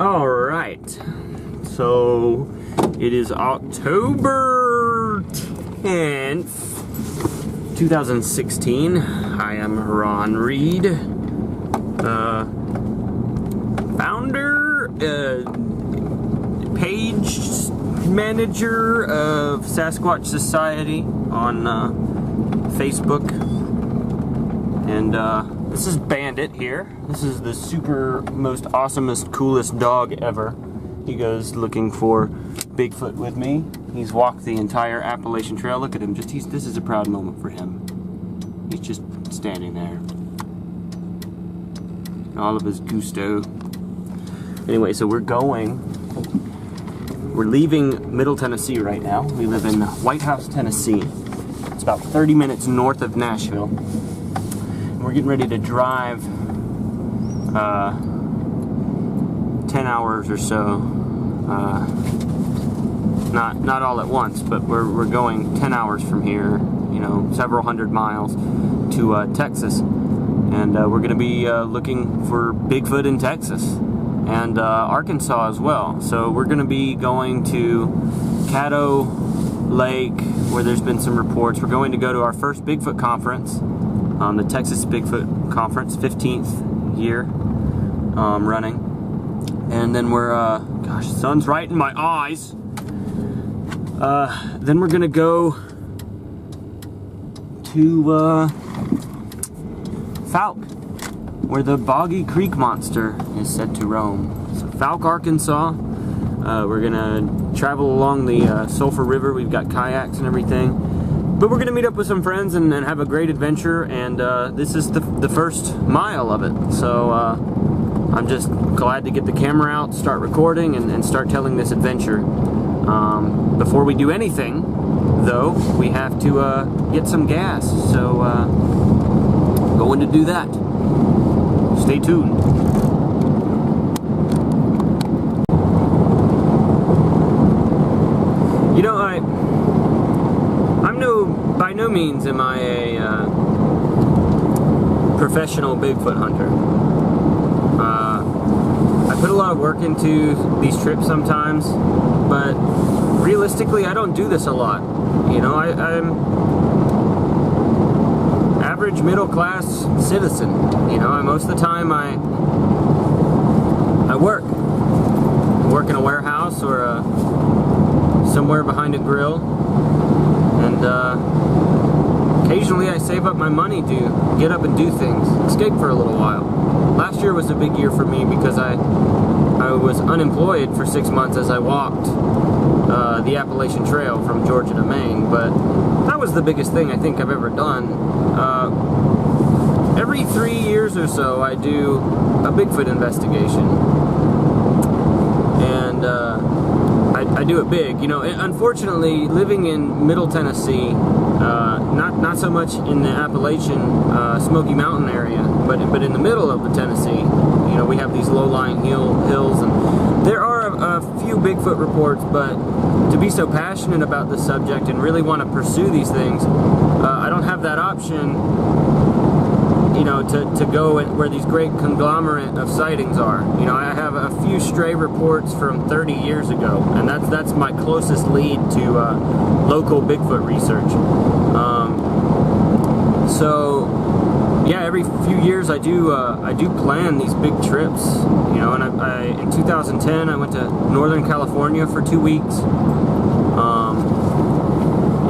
Alright, so it is October 10th, 2016. I am Ron Reed, founder, page manager of Sasquatch Society on Facebook, and this is Bandit here. This is the super most awesomest, coolest dog ever. He goes looking for Bigfoot with me. He's walked the entire Appalachian Trail. Look at him. This is a proud moment for him. He's just standing there. All of his gusto. Anyway, so we're leaving Middle Tennessee right now. We live in White House, Tennessee. It's about 30 minutes north of Nashville. We're getting ready to drive 10 hours or so. Not all at once, but we're going 10 hours from here, you know, several hundred miles to Texas. And we're going to be looking for Bigfoot in Texas and Arkansas as well. So we're going to be going to Caddo Lake, where there's been some reports. We're going to go to our first Bigfoot conference. The Texas Bigfoot Conference, 15th year running. And then we're, gosh, the sun's right in my eyes. Then we're gonna go to Fouke, where the Boggy Creek Monster is said to roam. So Fouke, Arkansas. We're gonna travel along the Sulphur River. We've got kayaks and everything. But we're going to meet up with some friends and have a great adventure, and this is the first mile of it. So I'm just glad to get the camera out, start recording, and start telling this adventure. Before we do anything, though, we have to get some gas. So going to do that. Stay tuned. You know, by no means am I a professional Bigfoot hunter. I put a lot of work into these trips sometimes, but realistically I don't do this a lot. You know, I'm average middle class citizen. You know, most of the time I work in a warehouse or somewhere behind a grill. And occasionally I save up my money to get up and do things, escape for a little while. Last year was a big year for me because I was unemployed for 6 months as I walked the Appalachian Trail from Georgia to Maine, but that was the biggest thing I think I've ever done. Every 3 years or so I do a Bigfoot investigation, and I do it big. You know, unfortunately, living in Middle Tennessee, not so much in the Appalachian Smoky Mountain area, but in the middle of the Tennessee, you know, we have these low-lying hills, and there are a few Bigfoot reports, but to be so passionate about this subject and really want to pursue these things, I don't have that option, you know, to go where these great conglomerate of sightings are. You know, I have a few stray reports from 30 years ago, and that's my closest lead to local Bigfoot research. So yeah, every few years I do plan these big trips. You know, and in 2010 I went to Northern California for 2 weeks.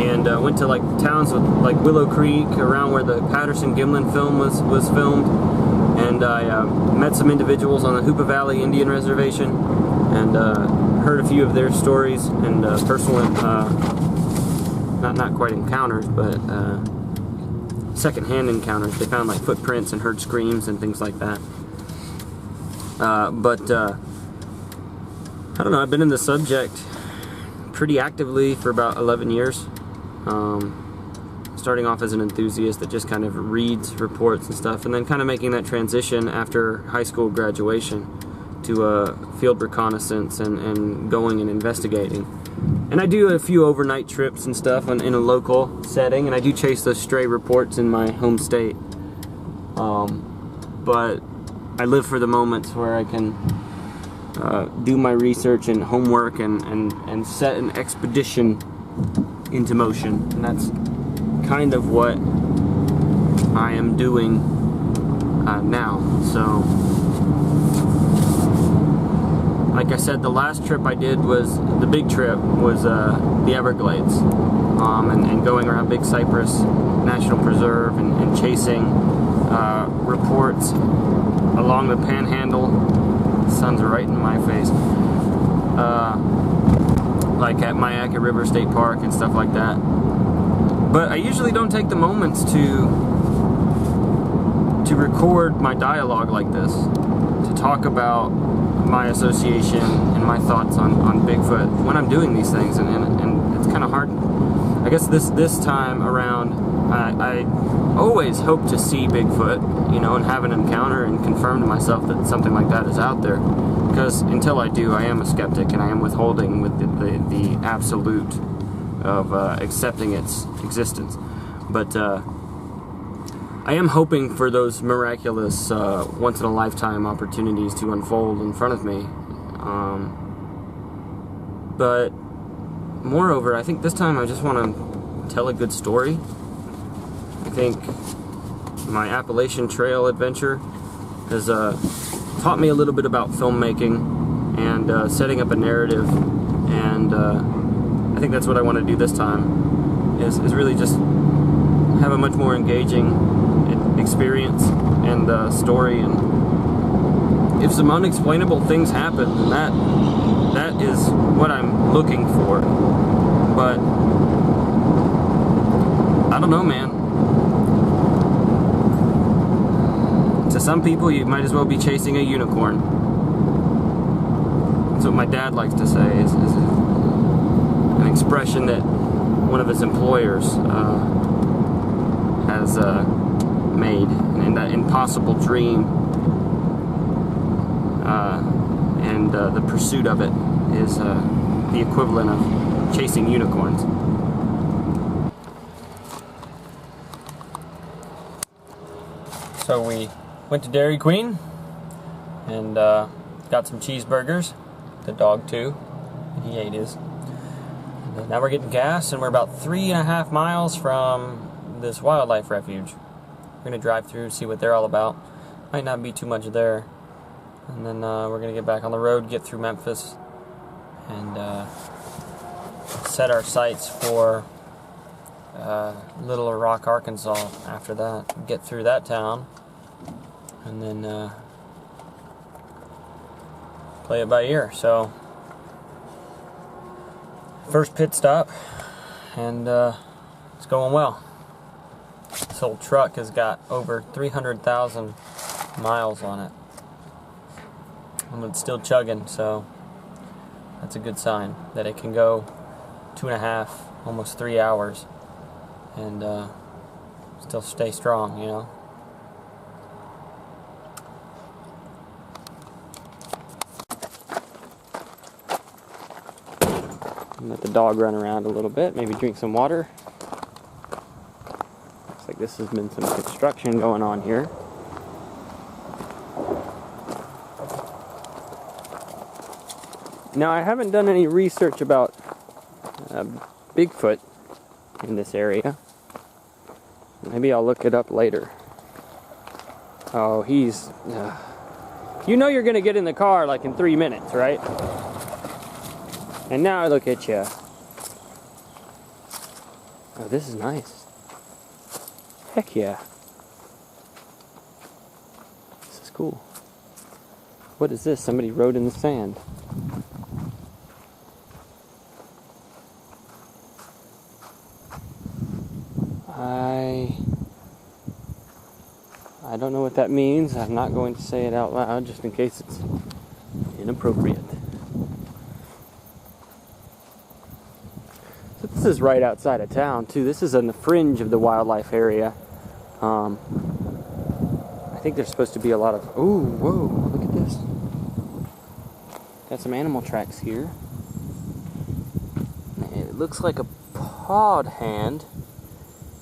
And went to like towns with like Willow Creek, around where the Patterson-Gimlin film was filmed, and I met some individuals on the Hoopa Valley Indian Reservation, and heard a few of their stories and personal, not quite encounters, but second-hand encounters. They found like footprints and heard screams and things like that. But I don't know. I've been in the subject pretty actively for about 11 years. Starting off as an enthusiast that just kind of reads reports and stuff, and then kind of making that transition after high school graduation to field reconnaissance and going and investigating. And I do a few overnight trips and stuff in a local setting, and I do chase those stray reports in my home state. But I live for the moments where I can do my research and homework and set an expedition into motion. And that's kind of what I am doing now. So, like I said, the last trip I did was, the big trip was the Everglades, and going around Big Cypress National Preserve and chasing reports along the Panhandle. The sun's right in my face. Like at Myakka River State Park and stuff like that. But I usually don't take the moments to record my dialogue like this, to talk about my association and my thoughts on Bigfoot when I'm doing these things, and it's kind of hard. I guess this time around, I always hope to see Bigfoot, you know, and have an encounter and confirm to myself that something like that is out there. Because until I do, I am a skeptic, and I am withholding with the absolute of accepting its existence. But I am hoping for those miraculous once-in-a-lifetime opportunities to unfold in front of me. But moreover, I think this time I just want to tell a good story. I think my Appalachian Trail adventure has taught me a little bit about filmmaking and setting up a narrative, and I think that's what I want to do this time, is really just have a much more engaging experience and story. And if some unexplainable things happen, then that is what I'm looking for. But I don't know, man. To some people, you might as well be chasing a unicorn. That's what my dad likes to say, is an expression that one of his employers has made, and that impossible dream and the pursuit of it is the equivalent of chasing unicorns. So we went to Dairy Queen and got some cheeseburgers, the dog too, and he ate his. And now we're getting gas, and we're about 3.5 miles from this wildlife refuge. We're going to drive through, see what they're all about. Might not be too much there. And then we're going to get back on the road, get through Memphis, and set our sights for Little Rock, Arkansas after that. Get through that town, and then play it by ear. So, first pit stop, and it's going well. This old truck has got over 300,000 miles on it, and it's still chugging, so that's a good sign that it can go 2.5, almost 3 hours, and still stay strong, you know. Let the dog run around a little bit, maybe drink some water. Looks like this has been some construction going on here. Now, I haven't done any research about Bigfoot in this area. Maybe I'll look it up later. Oh, he's... you know you're going to get in the car like in 3 minutes, right? And now look at you. Oh, this is nice. Heck yeah. This is cool. What is this? Somebody wrote in the sand. I don't know what that means. I'm not going to say it out loud just in case it's inappropriate. So this is right outside of town too. This is on the fringe of the wildlife area. I think there's supposed to be a lot of... Ooh, whoa, look at this. Got some animal tracks here. It looks like a pawed hand,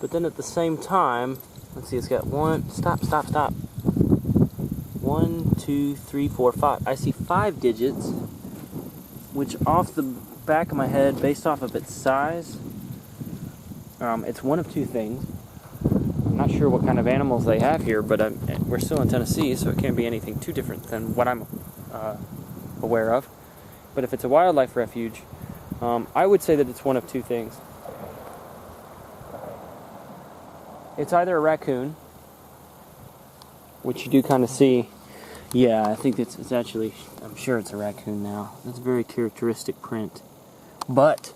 but then at the same time, let's see, it's got one... Stop. 1, 1, 2, 3, 4, 5. I see 5 digits, which off the back of my head, based off of its size, it's one of two things. I'm not sure what kind of animals they have here, but we're still in Tennessee, so it can't be anything too different than what I'm aware of. But if it's a wildlife refuge, I would say that it's one of two things. It's either a raccoon, which you do kind of see. Yeah, I think it's actually, I'm sure it's a raccoon now. That's a very characteristic print. But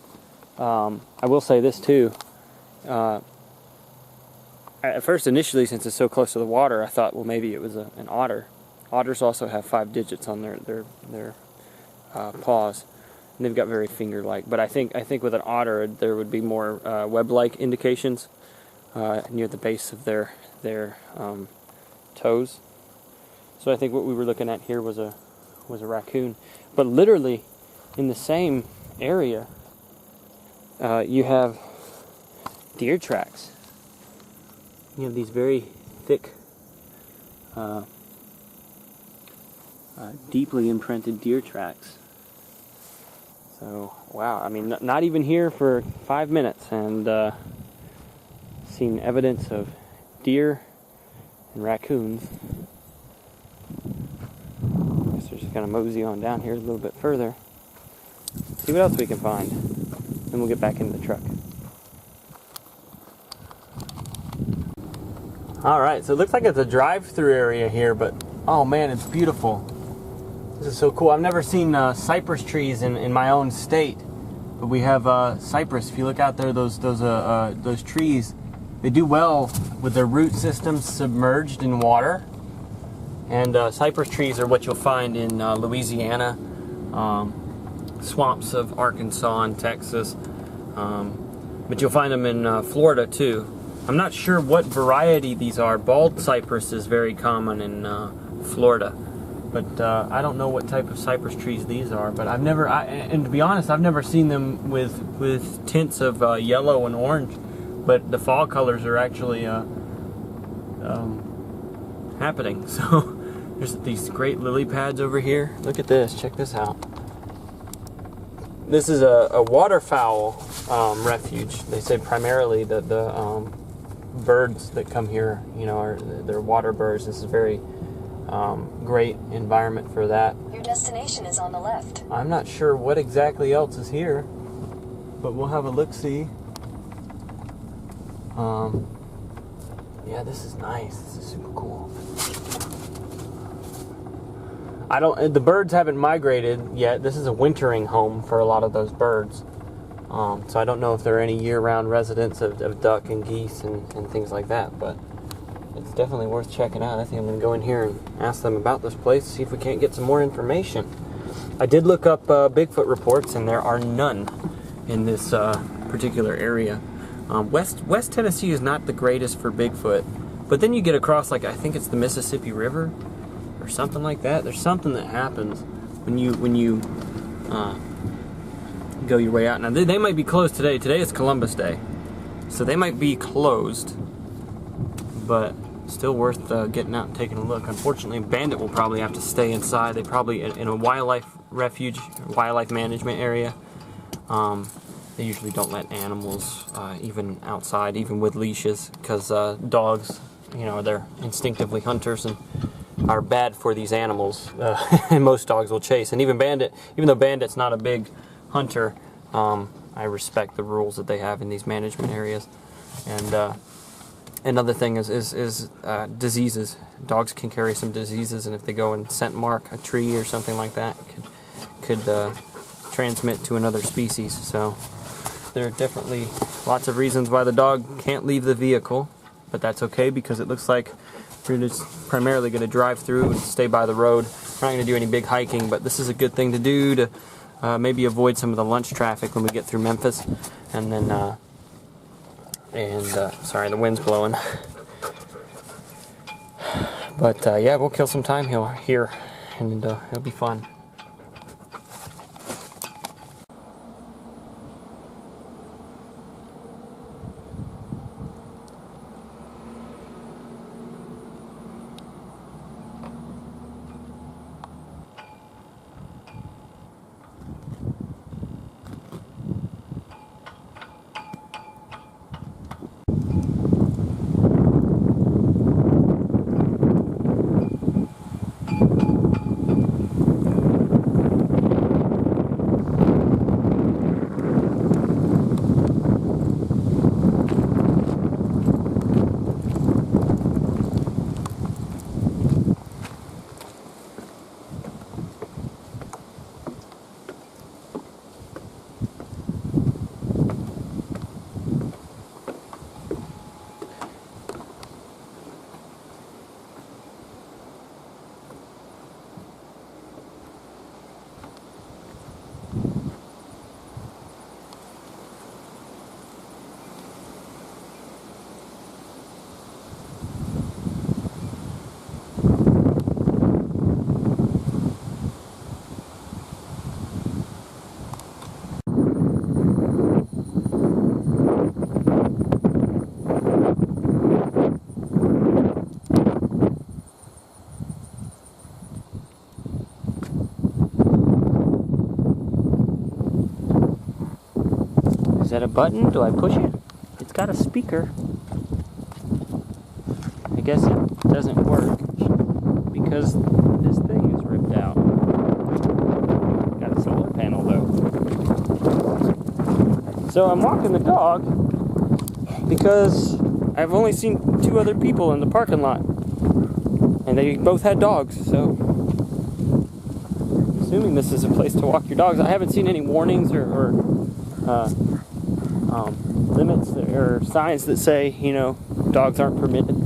I will say this too. At first, initially, since it's so close to the water, I thought, well, maybe it was an otter. Otters also have 5 digits on their paws, and they've got very finger-like. But I think with an otter, there would be more web-like indications near the base of their toes. So I think what we were looking at here was a raccoon. But literally, in the same area, you have deer tracks. You have these very thick, deeply imprinted deer tracks. So, wow, I mean, not even here for 5 minutes, and seen evidence of deer and raccoons. I guess we're just gonna mosey on down here a little bit further, see what else we can find, then we'll get back into the truck. Alright, so it looks like it's a drive-through area here, but oh man, it's beautiful. This is so cool. I've never seen cypress trees in my own state, but we have cypress. If you look out there, those trees, they do well with their root systems submerged in water. And cypress trees are what you'll find in Louisiana, swamps of Arkansas and Texas, but you'll find them in Florida too. I'm not sure what variety these are. Bald cypress is very common in Florida, but I don't know what type of cypress trees these are. But and to be honest, I've never seen them with tints of yellow and orange. But the fall colors are actually happening. So there's these great lily pads over here. Look at this. Check this out. This is a waterfowl refuge. They say primarily that the birds that come here, you know, they're water birds. This is a very great environment for that. Your destination is on the left. I'm not sure what exactly else is here, but we'll have a look-see. Yeah, this is nice. This is super cool. The birds haven't migrated yet. This is a wintering home for a lot of those birds. So I don't know if there are any year-round residents of duck and geese and things like that, but it's definitely worth checking out. I think I'm going to go in here and ask them about this place, see if we can't get some more information. I did look up Bigfoot reports, and there are none in this particular area. West Tennessee is not the greatest for Bigfoot, but then you get across, like, I think it's the Mississippi River or something like that. There's something that happens when you go your way out. Now they might be closed today. Today is Columbus Day, so they might be closed, but still worth getting out and taking a look. Unfortunately, Bandit will probably have to stay inside. They probably, in a wildlife refuge, wildlife management area, they usually don't let animals even outside, even with leashes, because dogs, you know, they're instinctively hunters and are bad for these animals. And most dogs will chase. And even Bandit, even though Bandit's not a big hunter, I respect the rules that they have in these management areas. And another thing is diseases. Dogs can carry some diseases, and if they go and scent mark a tree or something like that, could transmit to another species. So there are definitely lots of reasons why the dog can't leave the vehicle, but that's okay, because it looks like we're just primarily going to drive through and stay by the road. We're not going to do any big hiking, but this is a good thing to do to maybe avoid some of the lunch traffic when we get through Memphis. And then, sorry, the wind's blowing. But yeah, we'll kill some time here, and it'll be fun. that a button? Do I push it? It's got a speaker. I guess it doesn't work because this thing is ripped out. Got a solar panel though. So I'm walking the dog because I've only seen 2 other people in the parking lot. And they both had dogs, so assuming this is a place to walk your dogs. I haven't seen any warnings or limits or signs that say, you know, dogs aren't permitted.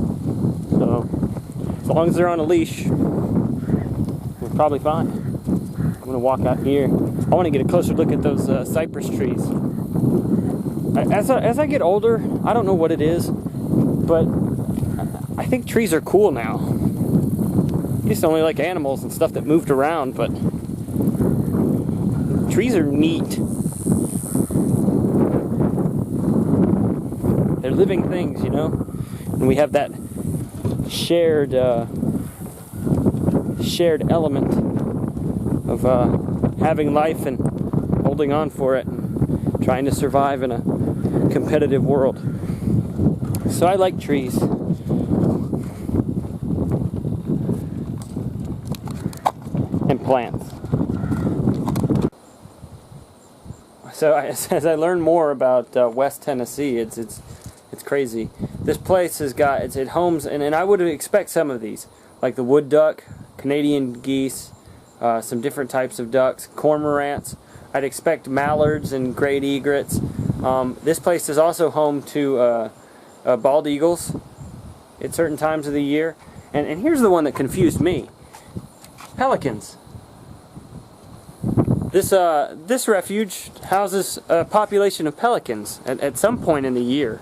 So as long as they're on a leash, we're probably fine. I'm gonna walk out here. I want to get a closer look at those cypress trees. As I get older, I don't know what it is, but I think trees are cool now. I used to only like animals and stuff that moved around, but trees are neat. They're living things, you know? And we have that shared element of having life and holding on for it and trying to survive in a competitive world. So I like trees. And plants. So as I learn more about West Tennessee, it's crazy. This place has got it homes, and I would expect some of these, like the wood duck, Canadian geese, some different types of ducks, cormorants. I'd expect mallards and great egrets. This place is also home to bald eagles at certain times of the year. And here's the one that confused me. Pelicans. This refuge houses a population of pelicans at some point in the year,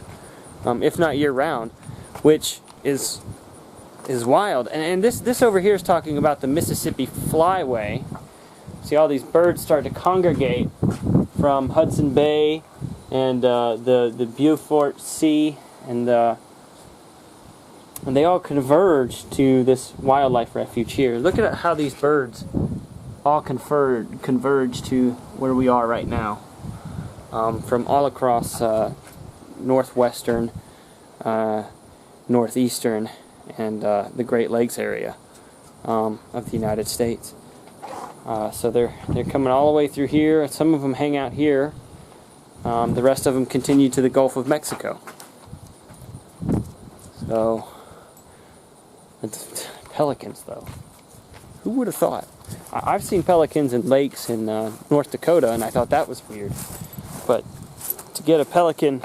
if not year-round, which is wild. And this over here is talking about the Mississippi Flyway. See, all these birds start to congregate from Hudson Bay and the Beaufort Sea, and they all converge to this wildlife refuge here. Look at how these birds all converge to where we are right now, from all across northwestern, northeastern, and the Great Lakes area of the United States. So they're coming all the way through here. Some of them hang out here. The rest of them continue to the Gulf of Mexico. So, pelicans though. Who would have thought? I've seen pelicans in lakes in North Dakota, and I thought that was weird. But to get a pelican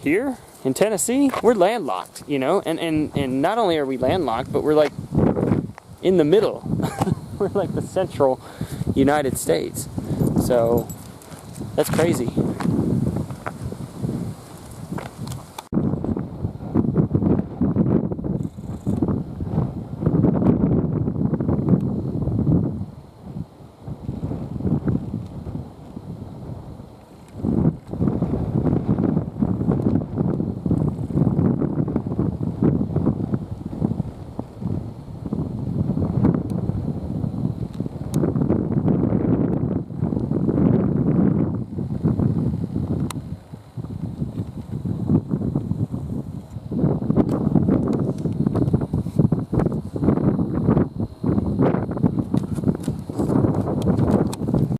here in Tennessee, we're landlocked, you know? And not only are we landlocked, but we're like in the middle. We're like the central United States. So that's crazy.